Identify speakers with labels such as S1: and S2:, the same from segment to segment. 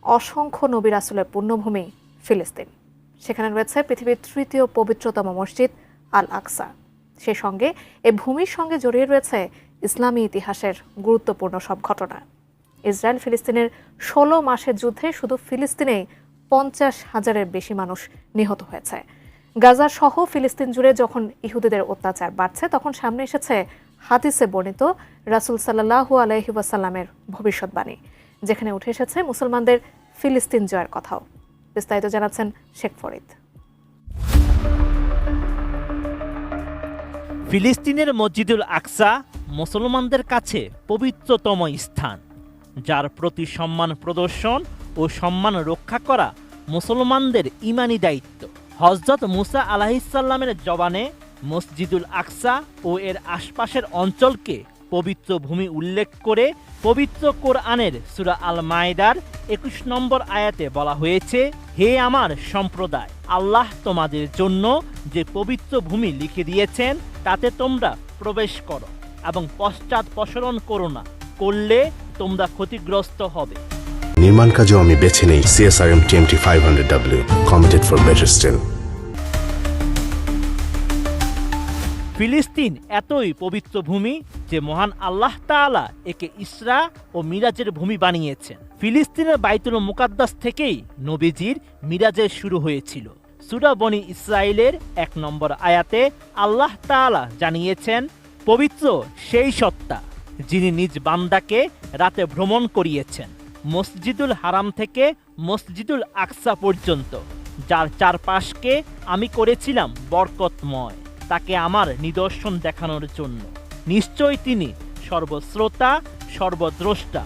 S1: অসংখ্য নবী রাসূলের পুণ্যভূমি ফিলিস্তিন। সেখানে রয়েছে পৃথিবীর তৃতীয় পবিত্রতম মসজিদ আল আকসা। সেই সঙ্গে এ ভূমির সঙ্গে জড়িয়ে রয়েছে ইসলামী ইতিহাসের গুরুত্বপূর্ণ সব ঘটনা। ইসরায়েল ফিলিস্তিনের ১৬ মাসের যুদ্ধে শুধু ফিলিস্তিনেই ৫০,০০০-এর বেশি মানুষ নিহত হয়েছে। গাজা সহ ফিলিস্তিন জুড়ে যখন ইহুদিদের অত্যাচার বাড়ছে, তখন সামনে এসেছে হাদিসে বর্ণিত রাসূল সাল্লাল্লাহু আলাইহি ওয়াসাল্লামের ভবিষ্যৎবাণী, যেখানে উঠে এসেছে মুসলমানদের ফিলিস্তিন জয়ের কথাও। বিস্তারিত জানাচ্ছেন শেখ ফরিদ।
S2: ফিলিস্তিনের মসজিদুল আকসা মুসলমানদের কাছে পবিত্রতম স্থান, যার প্রতি সম্মান প্রদর্শন ও সম্মান রক্ষা করা মুসলমানদের ঈমানি দায়িত্ব। হযরত মুসা আলাইহিসসালামের জবানে মসজিদুল আকসা ও এর আশপাশের অঞ্চলকে পবিত্র ভূমি উল্লেখ করে পবিত্র কোরআনের সূরা আল মায়েদার ২১ নম্বর আয়াতে বলা হয়েছে, হে আমার সম্প্রদায়, আল্লাহ তোমাদের জন্য যে পবিত্র ভূমি লিখে দিয়েছেন তাতে তোমরা প্রবেশ করো এবং পশ্চাদপসরণ করো না, করলে তোমরা ক্ষতিগ্রস্ত হবে।
S3: নির্মাণ কাজেও আমি বেছে নেই CSRM TMT 500W, committed for better still।
S2: ফিলিস্তিন এতই পবিত্র ভূমি যে মহান আল্লাহ তাআলা একে ইসরা ও মিরাজের ভূমি বানিয়েছেন। ফিলিস্তিনের বাইতুল মুকাদ্দাস থেকেই নবীজির মিরাজের শুরু হয়েছিল। সূরা বনী ইসরাইলের ১ নম্বর আয়াতে আল্লাহ তাআলা জানিয়েছেন, পবিত্র সেই সত্তা যিনি নিজ বান্দাকে রাতে ভ্রমণ করিয়েছেন মসজিদুল হারাম থেকে মসজিদুল আকসা পর্যন্ত, যার চারপাশকে আমি করেছিলাম বরকতময়, তাকে আমার নিদর্শন দেখানোর জন্য। নিশ্চয় তিনি সর্বশ্রোতা, সর্বদ্রষ্টা।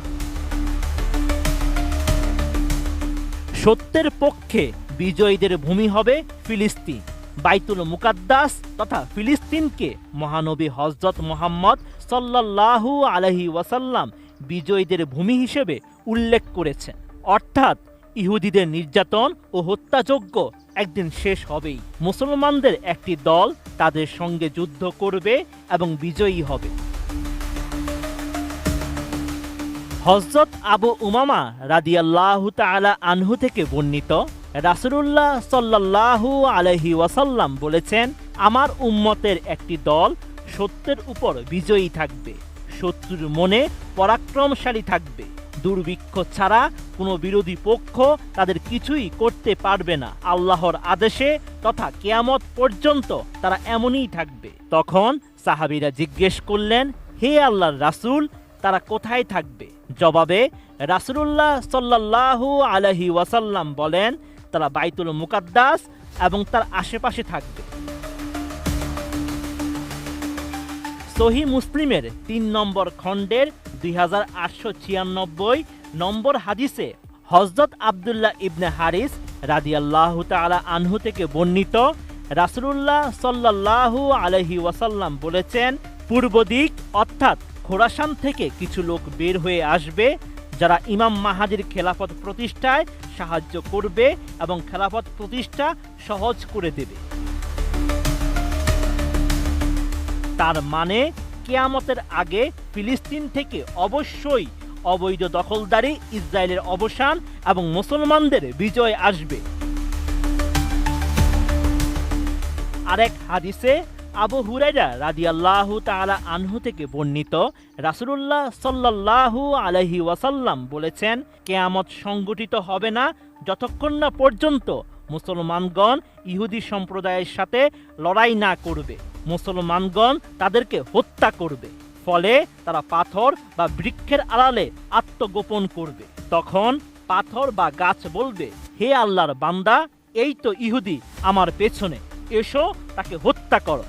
S2: সত্যের পক্ষে বিজয়ীদের ভূমি হবে ফিলিস্তিন। বাইতুল মুকাদ্দাস তথা ফিলিস্তিনকে মহানবী হযরত মুহাম্মদ সাল্লাল্লাহু আলাইহি ওয়াসাল্লাম বিজয়ীদের ভূমি হিসেবে উল্লেখ করেছেন। অর্থাৎ ইহুদিদের নির্যাতন ও হত্যাযজ্ঞ একদিন শেষ হবেই। মুসলমানদের একটি দল তাদের সঙ্গে যুদ্ধ করবে এবং বিজয়ী হবে। হযরত আবু উমামা রাদিয়াল্লাহু তাআলা আনহু থেকে বর্ণিত, রাসূলুল্লাহ সাল্লাল্লাহু আলাইহি ওয়াসাল্লাম বলেছেন, আমার উম্মতের একটি দল সত্যের উপর বিজয়ী থাকবে, শত্রুর মনে পরাক্রমশালী থাকবে। দুর্ভিক্ষ ছাড়া কোনো বিরোধী পক্ষ তাদের কিছুই করতে পারবে না। আল্লাহর আদেশে তথা কিয়ামত পর্যন্ত তারা এমনই থাকবে। তখন সাহাবীরা জিজ্ঞেস করলেন, হে আল্লাহর রাসূল, তারা কোথায় থাকবে? জবাবে রাসূলুল্লাহ সাল্লাল্লাহু আলাইহি ওয়াসাল্লাম বলেন, তারা বাইতুল মুকাদ্দাস এবং তার আশেপাশে থাকবে। সহিহ মুসলিমের ৩ নম্বর খণ্ডের ২৮৯৬ নম্বর হাদিসে হযরত আব্দুল্লাহ ইবনে হারিস রাদিয়াল্লাহু তাআলা আনহু থেকে বর্ণিত, রাসূলুল্লাহ সাল্লাল্লাহু আলাইহি ওয়াসাল্লাম বলেছেন, পূর্ব দিক অর্থাৎ খোরাসান থেকে কিছু লোক বের হয়ে আসবে, যারা ইমাম মাহাদির খেলাফত প্রতিষ্ঠায় সাহায্য করবে এবং খেলাফত প্রতিষ্ঠা সহজ করে দেবে। তার মানে কিয়ামতের আগে ফিলিস্তিন থেকে অবশ্যই অবৈধ দখলদারি ইসরায়েলের অবসান এবং মুসলমানদের বিজয় আসবে। আরেক হাদিসে আবু হুরায়রা রাদিয়াল্লাহু তাআলা আনহু থেকে বর্ণিত, রাসূলুল্লাহ সাল্লাল্লাহু আলাইহি ওয়াসাল্লাম বলেছেন, কিয়ামত সংগঠিত হবে না যতক্ষণ না পর্যন্ত মুসলমানগণ ইহুদি সম্প্রদায়ের সাথে লড়াই না করবে। মুসলমানগণ তাদেরকে হত্যা করবে, ফলে তারা পাথর বা বৃক্ষের আড়ালে আত্মগোপন করবে। তখন পাথর বা গাছ বলবে, হে আল্লাহর বান্দা, এই তো ইহুদি আমার পেছনে, এসো তাকে হত্যা করো।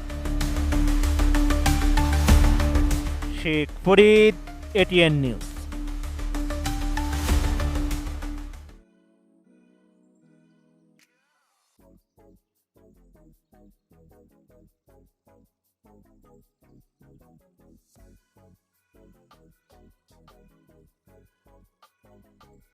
S2: Sheikh Farid, ATN news.